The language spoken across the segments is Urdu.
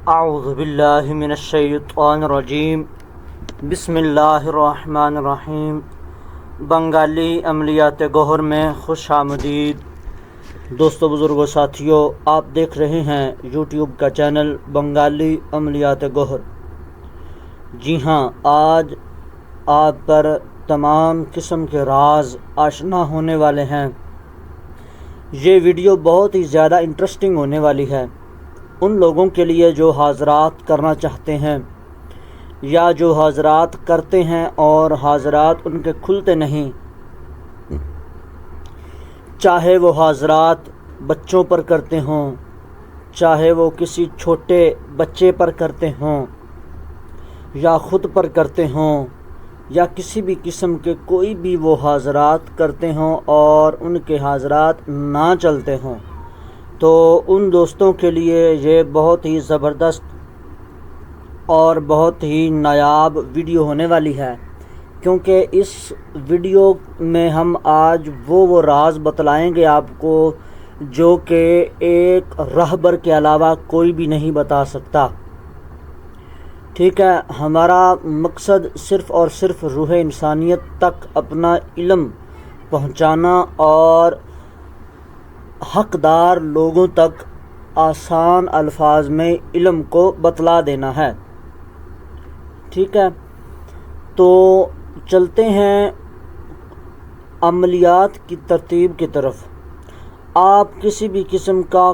اعوذ باللہ من الشیطان الرجیم بسم اللہ الرحمن الرحیم۔ بنگالی عملیات گوہر میں خوش آمدید دوستو، بزرگوں، ساتھیوں، آپ دیکھ رہے ہیں یوٹیوب کا چینل بنگالی عملیات گوہر۔ جی ہاں، آج آپ پر تمام قسم کے راز آشنا ہونے والے ہیں۔ یہ ویڈیو بہت ہی زیادہ انٹرسٹنگ ہونے والی ہے ان لوگوں کے لیے جو حاضرات کرنا چاہتے ہیں یا جو حاضرات کرتے ہیں اور حاضرات ان کے کھلتے نہیں، چاہے وہ حاضرات بچوں پر کرتے ہوں، چاہے وہ کسی چھوٹے بچے پر کرتے ہوں یا خود پر کرتے ہوں یا کسی بھی قسم کے کوئی بھی وہ حاضرات کرتے ہوں اور ان کے حاضرات نہ چلتے ہوں، تو ان دوستوں کے لیے یہ بہت ہی زبردست اور بہت ہی نایاب ویڈیو ہونے والی ہے، کیونکہ اس ویڈیو میں ہم آج وہ راز بتلائیں گے آپ کو جو کہ ایک راہبر کے علاوہ کوئی بھی نہیں بتا سکتا۔ ٹھیک ہے، ہمارا مقصد صرف اور صرف روح انسانیت تک اپنا علم پہنچانا اور حقدار لوگوں تک آسان الفاظ میں علم کو بتلا دینا ہے۔ ٹھیک ہے، تو چلتے ہیں عملیات کی ترتیب کی طرف۔ آپ کسی بھی قسم کا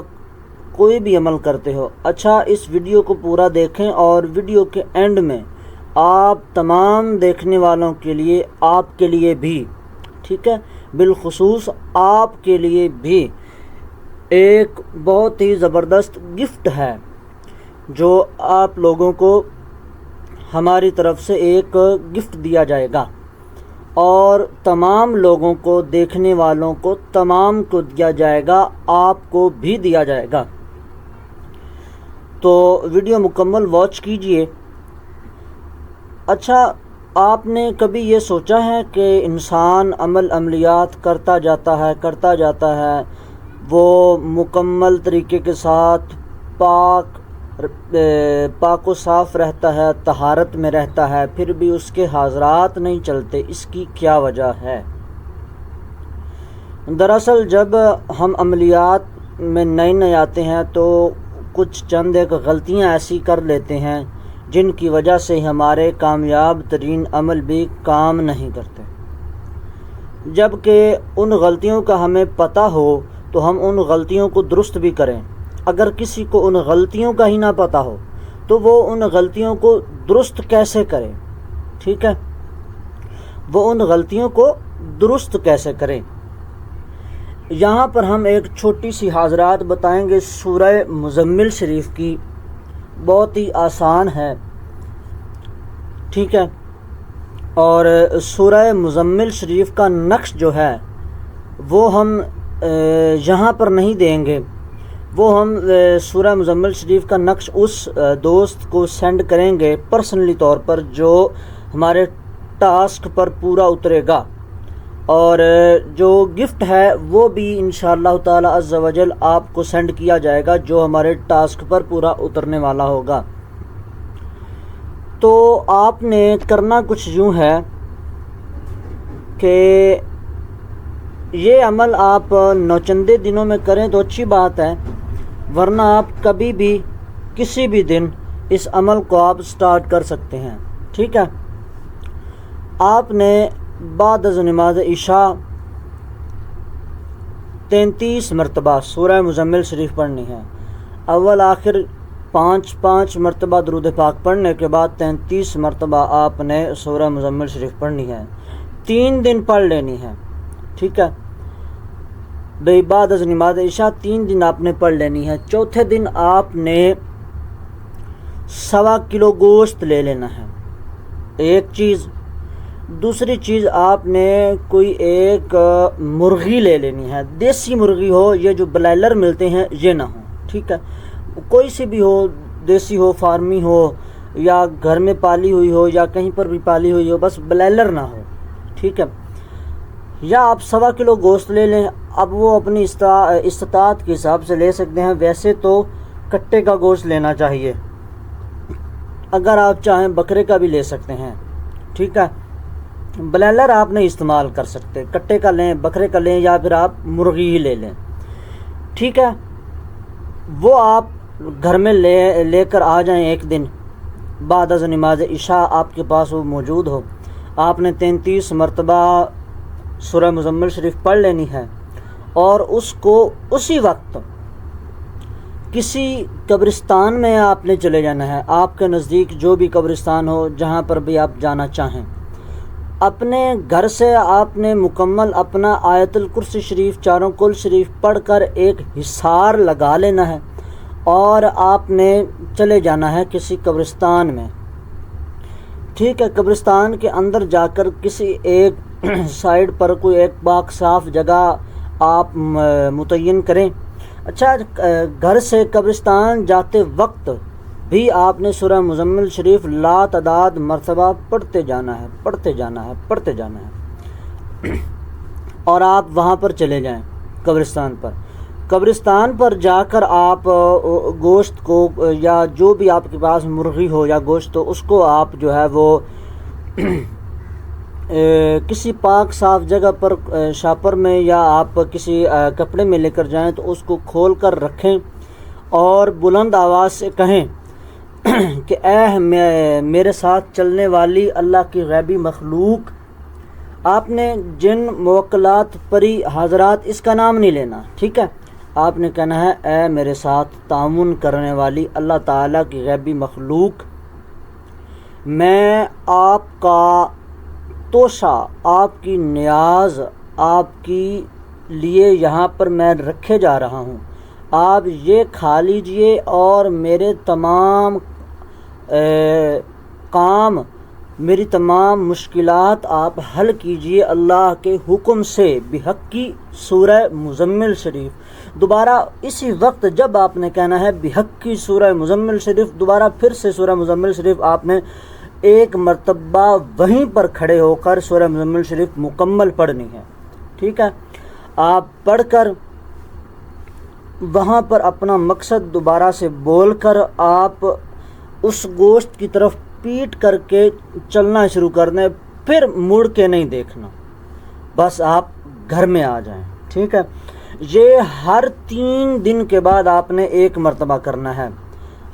کوئی بھی عمل کرتے ہو، اچھا اس ویڈیو کو پورا دیکھیں اور ویڈیو کے اینڈ میں آپ تمام دیکھنے والوں کے لیے، آپ کے لیے بھی، ٹھیک ہے، بالخصوص آپ کے لیے بھی ایک بہت ہی زبردست گفٹ ہے جو آپ لوگوں کو ہماری طرف سے ایک گفٹ دیا جائے گا، اور تمام لوگوں کو، دیکھنے والوں کو تمام کو دیا جائے گا، آپ کو بھی دیا جائے گا۔ تو ویڈیو مکمل واچ کیجئے۔ اچھا، آپ نے کبھی یہ سوچا ہے کہ انسان عملیات کرتا جاتا ہے، وہ مکمل طریقے کے ساتھ پاک و صاف رہتا ہے، طہارت میں رہتا ہے، پھر بھی اس کے حاضرات نہیں چلتے، اس کی کیا وجہ ہے؟ دراصل جب ہم عملیات میں نئے آتے ہیں تو کچھ چند ایک غلطیاں ایسی کر لیتے ہیں جن کی وجہ سے ہمارے کامیاب ترین عمل بھی کام نہیں کرتے، جبکہ ان غلطیوں کا ہمیں پتہ ہو تو ہم ان غلطیوں کو درست بھی کریں۔ اگر کسی کو ان غلطیوں کا ہی نہ پتہ ہو تو وہ ان غلطیوں کو درست کیسے کرے؟ ٹھیک ہے، وہ ان غلطیوں کو درست کیسے کریں؟ یہاں پر ہم ایک چھوٹی سی حاضرات بتائیں گے سورہ مزمل شریف کی، بہت ہی آسان ہے، ٹھیک ہے، اور سورہ مزمل شریف کا نقش جو ہے وہ ہم یہاں پر نہیں دیں گے، وہ ہم سورہ مزمل شریف کا نقش اس دوست کو سینڈ کریں گے پرسنلی طور پر جو ہمارے ٹاسک پر پورا اترے گا، اور جو گفٹ ہے وہ بھی انشاءاللہ تعالی عز و جل آپ کو سینڈ کیا جائے گا جو ہمارے ٹاسک پر پورا اترنے والا ہوگا۔ تو آپ نے کرنا کچھ یوں ہے کہ یہ عمل آپ نوچندے دنوں میں کریں تو اچھی بات ہے، ورنہ آپ کبھی بھی کسی بھی دن اس عمل کو آپ سٹارٹ کر سکتے ہیں۔ ٹھیک ہے، آپ نے بعد از نماز عشاء 33 مرتبہ سورہ مزمل شریف پڑھنی ہے، اول آخر 5 مرتبہ درود پاک پڑھنے کے بعد 33 مرتبہ آپ نے سورہ مزمل شریف پڑھنی ہے، 3 دن پڑھ لینی ہے۔ ٹھیک ہے بھئی، بعد از نماز عشاء 3 دن آپ نے پڑھ لینی ہے۔ چوتھے دن آپ نے 1.25 کلو گوشت لے لینا ہے، ایک چیز۔ دوسری چیز، آپ نے کوئی ایک مرغی لے لینی ہے، دیسی مرغی ہو، یہ جو بلائلر ملتے ہیں یہ نہ ہو، ٹھیک ہے، کوئی سی بھی ہو، دیسی ہو، فارمی ہو، یا گھر میں پالی ہوئی ہو یا کہیں پر بھی پالی ہوئی ہو، بس بلائلر نہ ہو، ٹھیک ہے۔ یا آپ 1.25 کلو گوشت لے لیں، اب وہ اپنی استطاعت کے حساب سے لے سکتے ہیں، ویسے تو کٹے کا گوشت لینا چاہیے، اگر آپ چاہیں بکرے کا بھی لے سکتے ہیں، ٹھیک ہے، بلائلر آپ نہیں استعمال کر سکتے، کٹے کا لیں، بکرے کا لیں، یا پھر آپ مرغی ہی لے لیں، ٹھیک ہے۔ وہ آپ گھر میں لے کر آ جائیں، ایک دن بعد از نماز عشاء آپ کے پاس وہ موجود ہو، آپ نے 33 مرتبہ سورہ مزمل شریف پڑھ لینی ہے، اور اس کو اسی وقت کسی قبرستان میں آپ نے چلے جانا ہے، آپ کے نزدیک جو بھی قبرستان ہو، جہاں پر بھی آپ جانا چاہیں، اپنے گھر سے آپ نے مکمل اپنا آیت الکرسی شریف، چاروں کل شریف پڑھ کر ایک حصار لگا لینا ہے، اور آپ نے چلے جانا ہے کسی قبرستان میں، ٹھیک ہے۔ قبرستان کے اندر جا کر کسی ایک سائڈ پر کوئی ایک پاک صاف جگہ آپ متعین کریں۔ اچھا، گھر سے قبرستان جاتے وقت بھی آپ نے سورہ مزمل شریف لا تعداد مرتبہ پڑھتے جانا ہے، اور آپ وہاں پر چلے جائیں قبرستان پر جا کر آپ گوشت کو، یا جو بھی آپ کے پاس مرغی ہو یا گوشت ہو، اس کو آپ جو ہے وہ کسی پاک صاف جگہ پر شاپر میں، یا آپ کسی کپڑے میں لے کر جائیں تو اس کو کھول کر رکھیں، اور بلند آواز سے کہیں کہ اے میرے ساتھ چلنے والی اللہ کی غیبی مخلوق۔ آپ نے جن موکلات پری حضرات اس کا نام نہیں لینا، ٹھیک ہے، آپ نے کہنا ہے اے میرے ساتھ تعاون کرنے والی اللہ تعالیٰ کی غیبی مخلوق، میں آپ کا توشہ، آپ کی نیاز آپ کی لیے یہاں پر میں رکھے جا رہا ہوں، آپ یہ کھا لیجئے اور میرے تمام کام، میری تمام مشکلات آپ حل کیجئے اللہ کے حکم سے، بحق کی سورہ مزمل شریف۔ دوبارہ اسی وقت جب آپ نے کہنا ہے بحق کی سورہ مزمل شریف، دوبارہ پھر سے سورہ مزمل شریف آپ نے ایک مرتبہ وہیں پر کھڑے ہو کر سورہ مزمل شریف مکمل پڑھنی ہے، ٹھیک ہے۔ آپ پڑھ کر وہاں پر اپنا مقصد دوبارہ سے بول کر آپ اس گوشت کی طرف پیٹ کر کے چلنا شروع کر دیں، پھر مڑ کے نہیں دیکھنا، بس آپ گھر میں آ جائیں، ٹھیک ہے۔ یہ ہر 3 دن کے بعد آپ نے ایک مرتبہ کرنا ہے،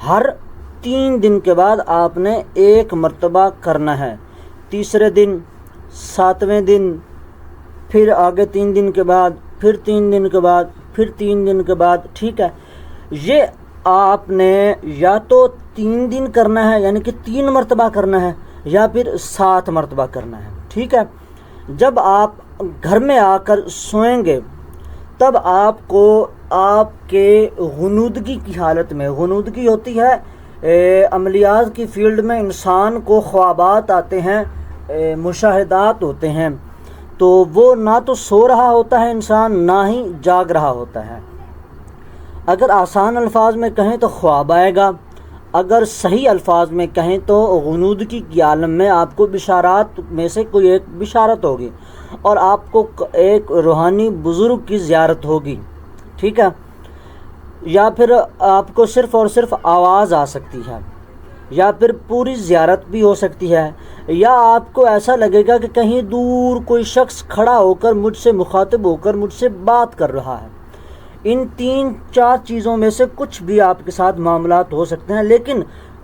ہر 3 دن کے بعد آپ نے ایک مرتبہ کرنا ہے، تیسرے دن، 7ویں دن، پھر آگے 3 دن کے بعد، پھر 3 دن کے بعد، پھر 3 دن کے بعد، ٹھیک ہے۔ یہ آپ نے یا تو 3 دن کرنا ہے، یعنی کہ 3 مرتبہ کرنا ہے، یا پھر 7 مرتبہ کرنا ہے، ٹھیک ہے۔ جب آپ گھر میں آ کر سوئیں گے تب آپ کو آپ کے غنودگی کی حالت میں، غنودگی ہوتی ہے عملیات کی فیلڈ میں انسان کو خوابات آتے ہیں، مشاہدات ہوتے ہیں، تو وہ نہ تو سو رہا ہوتا ہے انسان، نہ ہی جاگ رہا ہوتا ہے۔ اگر آسان الفاظ میں کہیں تو خواب آئے گا، اگر صحیح الفاظ میں کہیں تو غنودگی کی عالم میں آپ کو بشارات میں سے کوئی ایک بشارت ہوگی، اور آپ کو ایک روحانی بزرگ کی زیارت ہوگی، ٹھیک ہے۔ یا پھر آپ کو صرف اور صرف آواز آ سکتی ہے، یا پھر پوری زیارت بھی ہو سکتی ہے، یا آپ کو ایسا لگے گا کہ کہیں دور کوئی شخص کھڑا ہو کر مجھ سے مخاطب ہو کر مجھ سے بات کر رہا ہے۔ ان 3-4 چیزوں میں سے کچھ بھی آپ کے ساتھ معاملات ہو سکتے ہیں، لیکن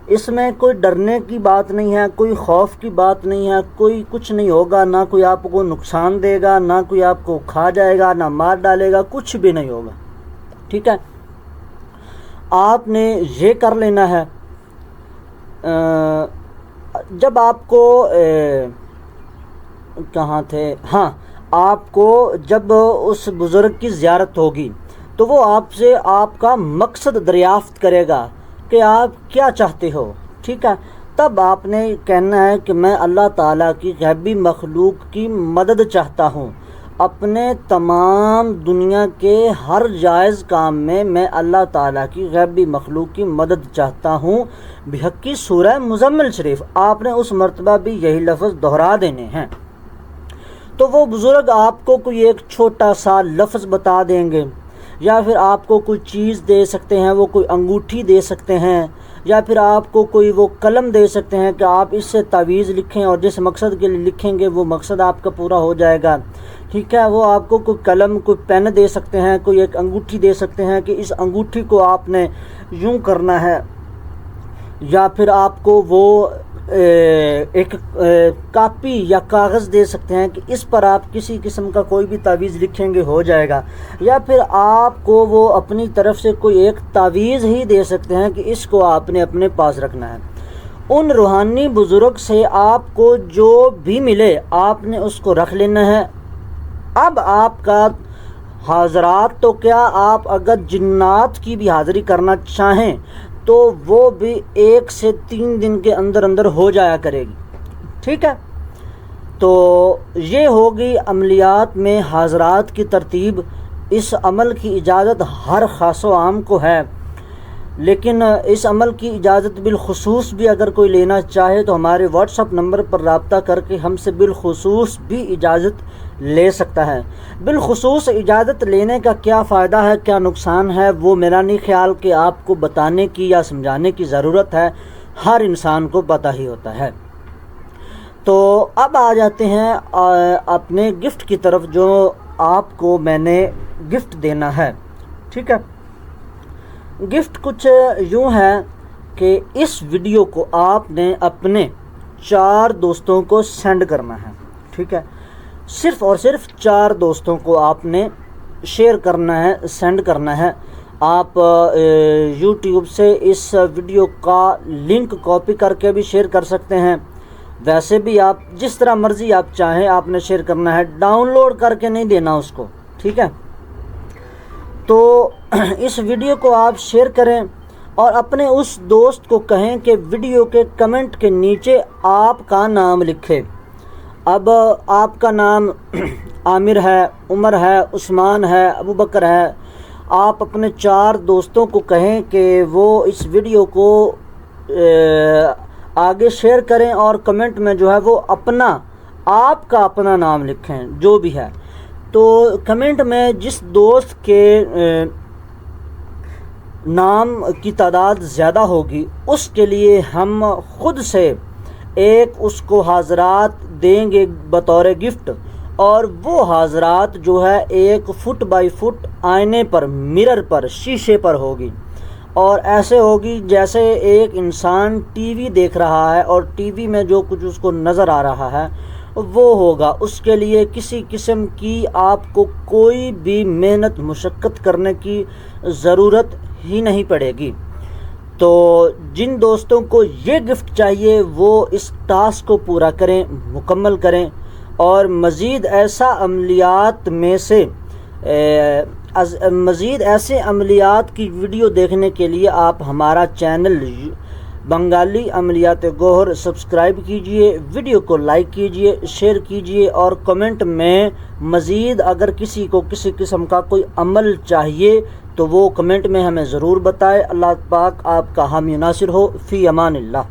اس میں کوئی ڈرنے کی بات نہیں ہے، کوئی خوف کی بات نہیں ہے، کوئی کچھ نہیں ہوگا، نہ کوئی آپ کو نقصان دے گا، نہ کوئی آپ کو کھا جائے گا، نہ مار ڈالے گا، کچھ بھی نہیں ہوگا، ٹھیک ہے۔ آپ نے یہ کر لینا ہے۔ جب آپ کو کہاں تھے، ہاں، آپ کو جب اس بزرگ کی زیارت ہوگی تو وہ آپ سے آپ کا مقصد دریافت کرے گا کہ آپ کیا چاہتے ہو، ٹھیک ہے۔ تب آپ نے کہنا ہے کہ میں اللہ تعالیٰ کی غیبی مخلوق کی مدد چاہتا ہوں، اپنے تمام دنیا کے ہر جائز کام میں اللہ تعالیٰ کی غیبی مخلوق کی مدد چاہتا ہوں، بحق کی سورہ مزمل شریف۔ آپ نے اس مرتبہ بھی یہی لفظ دہرا دینے ہیں۔ تو وہ بزرگ آپ کو کوئی ایک چھوٹا سا لفظ بتا دیں گے، یا پھر آپ کو کوئی چیز دے سکتے ہیں، وہ کوئی انگوٹھی دے سکتے ہیں، یا پھر آپ کو کوئی وہ قلم دے سکتے ہیں کہ آپ اس سے تعویذ لکھیں اور جس مقصد کے لیے لکھیں گے وہ مقصد آپ کا پورا ہو جائے گا، ٹھیک ہے۔ وہ آپ کو کوئی قلم، کوئی پین دے سکتے ہیں، کوئی ایک انگوٹھی دے سکتے ہیں کہ اس انگوٹھی کو آپ نے یوں کرنا ہے، یا پھر آپ کو وہ ایک کاپی یا کاغذ دے سکتے ہیں کہ اس پر آپ کسی قسم کا کوئی بھی تعویذ لکھیں گے ہو جائے گا، یا پھر آپ کو وہ اپنی طرف سے کوئی ایک تعویذ ہی دے سکتے ہیں کہ اس کو آپ نے اپنے پاس رکھنا ہے۔ ان روحانی بزرگ سے آپ کو جو بھی ملے آپ نے اس کو رکھ لینا ہے۔ اب آپ کا حاضرات تو کیا، آپ اگر جنات کی بھی حاضری کرنا چاہیں تو وہ بھی 1 سے 3 دن کے اندر اندر ہو جایا کرے گی، ٹھیک ہے۔ تو یہ ہوگی عملیات میں حاضرات کی ترتیب۔ اس عمل کی اجازت ہر خاص و عام کو ہے، لیکن اس عمل کی اجازت بالخصوص بھی اگر کوئی لینا چاہے تو ہمارے واٹس ایپ نمبر پر رابطہ کر کے ہم سے بالخصوص بھی اجازت لے سکتا ہے۔ بالخصوص اجازت لینے کا کیا فائدہ ہے، کیا نقصان ہے، وہ میرا نہیں خیال کہ آپ کو بتانے کی یا سمجھانے کی ضرورت ہے، ہر انسان کو پتہ ہی ہوتا ہے۔ تو اب آ جاتے ہیں اپنے گفٹ کی طرف، جو آپ کو میں نے گفٹ دینا ہے، ٹھیک ہے۔ گفٹ کچھ یوں ہے کہ اس ویڈیو کو آپ نے اپنے 4 دوستوں کو سینڈ کرنا ہے، ٹھیک ہے۔ صرف اور صرف 4 دوستوں کو آپ نے شیئر کرنا ہے، سینڈ کرنا ہے۔ آپ یوٹیوب سے اس ویڈیو کا لنک کاپی کر کے بھی شیئر کر سکتے ہیں، ویسے بھی آپ جس طرح مرضی آپ چاہیں آپ نے شیئر کرنا ہے، ڈاؤن لوڈ کر کے نہیں دینا اس کو، ٹھیک ہے۔ تو اس ویڈیو کو آپ شیئر کریں اور اپنے اس دوست کو کہیں کہ ویڈیو کے کمنٹ کے نیچے آپ کا نام لکھے۔ اب آپ کا نام عامر ہے، عمر ہے، عثمان ہے، ابو بکر ہے۔ آپ اپنے 4 دوستوں کو کہیں کہ وہ اس ویڈیو کو آگے شیئر کریں اور کمنٹ میں جو ہے وہ آپ کا اپنا نام لکھیں جو بھی ہے۔ تو کمنٹ میں جس دوست کے نام کی تعداد زیادہ ہوگی اس کے لیے ہم خود سے ایک اس کو حاضرات دیں گے بطور گفٹ، اور وہ حاضرات جو ہے 1 فٹ بائی فٹ آئینے پر، مرر پر، شیشے پر ہوگی، اور ایسے ہوگی جیسے ایک انسان ٹی وی دیکھ رہا ہے اور ٹی وی میں جو کچھ اس کو نظر آ رہا ہے وہ ہوگا۔ اس کے لیے کسی قسم کی آپ کو کوئی بھی محنت مشقت کرنے کی ضرورت ہی نہیں پڑے گی۔ تو جن دوستوں کو یہ گفٹ چاہیے وہ اس ٹاسک کو پورا کریں، مکمل کریں، اور مزید ایسے عملیات کی ویڈیو دیکھنے کے لیے آپ ہمارا چینل بنگالی عملیات گوہر سبسکرائب کیجئے، ویڈیو کو لائک کیجئے، شیئر کیجئے، اور کمنٹ میں مزید اگر کسی کو کسی قسم کا کوئی عمل چاہیے تو وہ کمنٹ میں ہمیں ضرور بتائے۔ اللہ پاک آپ کا حامی ناصر ہو۔ فی امان اللہ۔